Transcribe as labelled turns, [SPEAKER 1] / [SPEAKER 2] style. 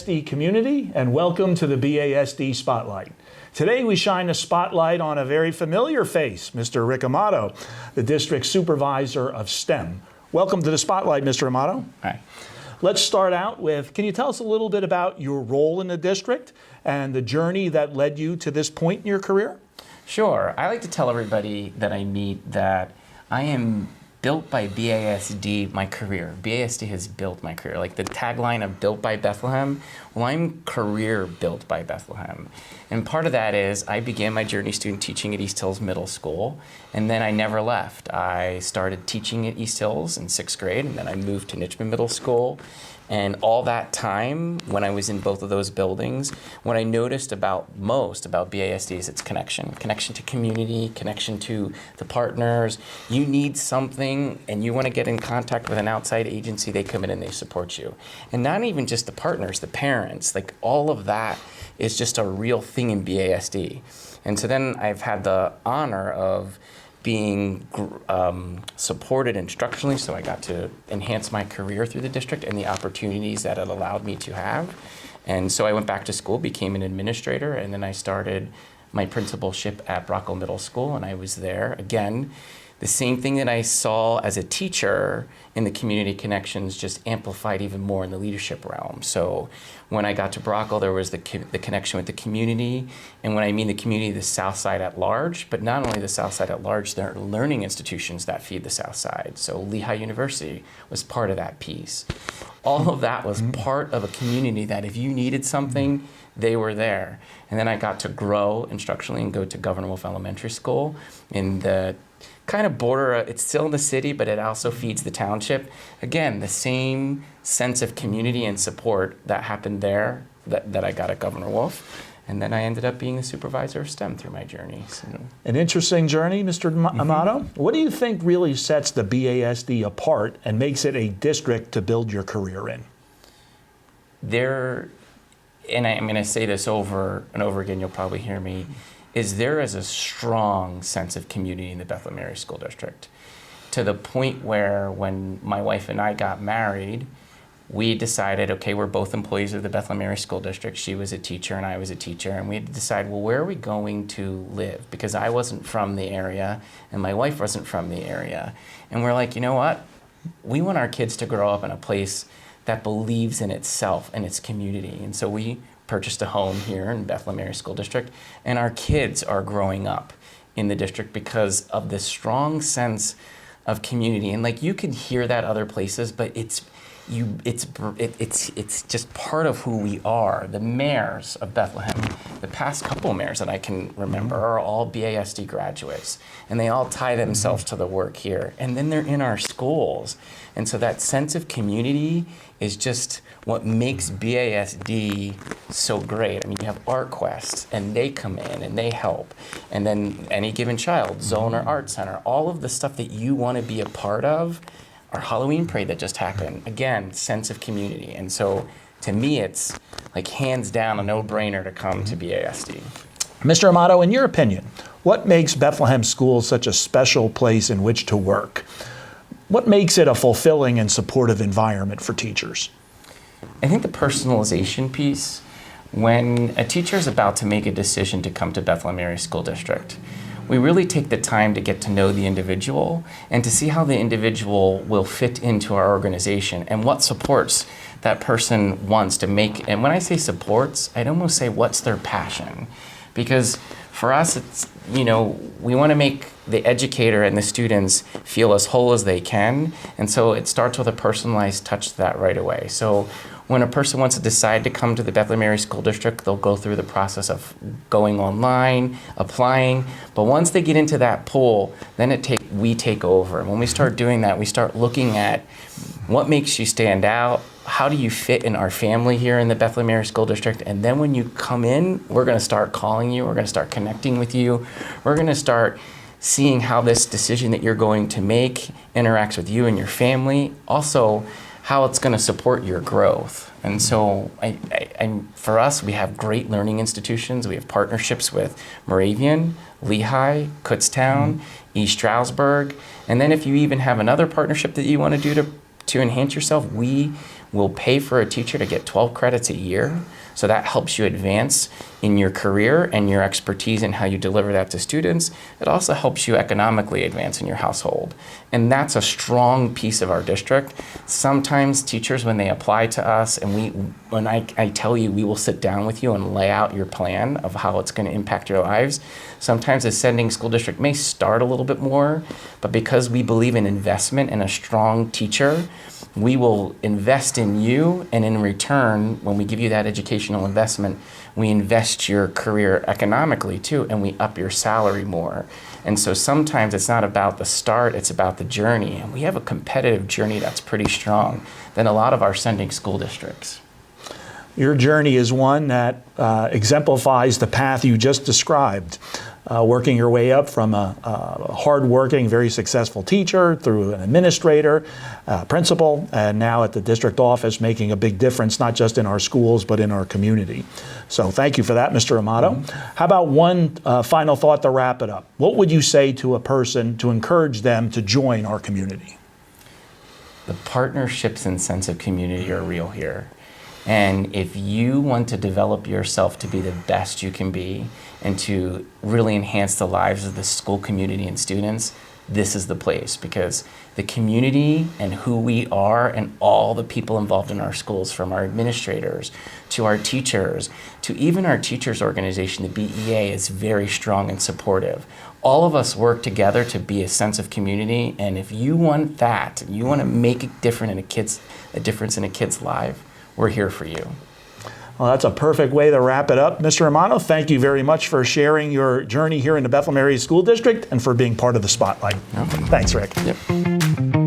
[SPEAKER 1] BASD community, and welcome to the BASD Spotlight. Today we shine a spotlight on a very familiar face, Mr. Rick Amato, the District Supervisor of STEM. Welcome to the Spotlight, Mr. Amato.
[SPEAKER 2] Hi.
[SPEAKER 1] Let's start out with, can you tell us a little bit about your role in the district and the journey that led you to this point in your career?
[SPEAKER 2] Sure. I like to tell everybody that I meet that I am built by BASD, my career. BASD has built my career. Like the tagline of Built by Bethlehem, well, I'm career built by Bethlehem. And part of that is I began my journey student teaching at East Hills Middle School, and then I never left. I started teaching at East Hills in 6th grade, and then I moved to Nichmond Middle School. And all that time, when I was in both of those buildings, what I noticed most about BASD is its connection to community, connection to the partners. You need something and you want to get in contact with an outside agency, they come in and they support you. And not even just the partners, the parents, like all of that is just a real thing in BASD. And so then I've had the honor of being supported instructionally, so I got to enhance my career through the district and the opportunities that it allowed me to have. And so I went back to school, became an administrator, and then I started my principalship at Brockville Middle School, and I was there. Again, the same thing that I saw as a teacher in the community connections just amplified even more in the leadership realm. So when I got to Brockville, there was the connection with the community. And when I mean the community, the South Side at large, but not only the South Side at large, there are learning institutions that feed the South Side. So Lehigh University was part of that piece. All of that was part of a community that if you needed something, they were there. And then I got to grow instructionally and go to Governor Wolf Elementary School in the kind of border, it's still in the city, but it also feeds the township. Again, the same sense of community and support that happened there that I got at Governor Wolf. And then I ended up being the supervisor of STEM through my journey. So.
[SPEAKER 1] An interesting journey, Mr. Amato. What do you think really sets the BASD apart and makes it a district to build your career in?
[SPEAKER 2] And I'm going to say this over and over again, you'll probably hear me, there is a strong sense of community in the Bethlehem Area School District, to the point where when my wife and I got married, we decided, okay, we're both employees of the Bethlehem Area School District. She was a teacher and I was a teacher, and we had to decide, well, where are we going to live? Because I wasn't from the area and my wife wasn't from the area. And we're like, you know what? We want our kids to grow up in a place that believes in itself and its community. And so we purchased a home here in Bethlehem Area School District, and our kids are growing up in the district because of this strong sense of community. And like you can hear that other places, but it's just part of who we are. The mayors of Bethlehem, the past couple mayors that I can remember are all BASD graduates, and they all tie themselves to the work here. And then they're in our schools. And so that sense of community is just what makes BASD so great. I mean, you have ArtQuest, and they come in and they help. And then Any Given Child, Zone or Art Center, all of the stuff that you want to be a part of. Our Halloween parade that just happened, again, sense of community. And so to me, it's like hands down a no-brainer to come to BASD.
[SPEAKER 1] Mr. Amato, in your opinion, what makes Bethlehem Schools such a special place in which to work? What makes it a fulfilling and supportive environment for teachers?
[SPEAKER 2] I think the personalization piece, when a teacher is about to make a decision to come to Bethlehem Area School District, we really take the time to get to know the individual and to see how the individual will fit into our organization and what supports that person wants to make. And when I say supports, I'd almost say what's their passion. Because for us, it's, we want to make the educator and the students feel as whole as they can. And so it starts with a personalized touch to that right away. So when a person wants to decide to come to the Bethlehem Area School District, they'll go through the process of going online, applying. But once they get into that pool, then we take over. And when we start doing that, we start looking at what makes you stand out, how do you fit in our family here in the Bethlehem Area School District? And then when you come in, we're going to start calling you, we're going to start connecting with you, we're going to start seeing how this decision that you're going to make interacts with you and your family. Also, how it's going to support your growth. And so for us, we have great learning institutions. We have partnerships with Moravian, Lehigh, Kutztown, East Stroudsburg. And then if you even have another partnership that you want to do to enhance yourself, we will pay for a teacher to get 12 credits a year. So that helps you advance in your career and your expertise in how you deliver that to students. It also helps you economically advance in your household. And that's a strong piece of our district. Sometimes teachers, when they apply to us, and when I tell you we will sit down with you and lay out your plan of how it's going to impact your lives, sometimes a sending school district may start a little bit more, but because we believe in investment in a strong teacher, we will invest in you, and in return, when we give you that educational investment, we invest your career economically too, and we up your salary more. And so sometimes it's not about the start, it's about the journey. And we have a competitive journey that's pretty strong than a lot of our sending school districts.
[SPEAKER 1] Your journey is one that exemplifies the path you just described. Working your way up from a hard-working, very successful teacher through an administrator, principal, and now at the district office, making a big difference, not just in our schools, but in our community. So thank you for that, Mr. Amato. How about one final thought to wrap it up? What would you say to a person to encourage them to join our community?
[SPEAKER 2] The partnerships and sense of community are real here. And if you want to develop yourself to be the best you can be and to really enhance the lives of the school community and students, this is the place, because the community and who we are and all the people involved in our schools, from our administrators to our teachers to even our teachers organization, the BEA, is very strong and supportive. All of us work together to be a sense of community, and if you want that, you want to make a difference in a kid's life, we're here for you.
[SPEAKER 1] Well, that's a perfect way to wrap it up. Mr. Amato, thank you very much for sharing your journey here in the Bethlehem Area School District and for being part of the Spotlight.
[SPEAKER 2] Okay.
[SPEAKER 1] Thanks, Rick.
[SPEAKER 2] Yep.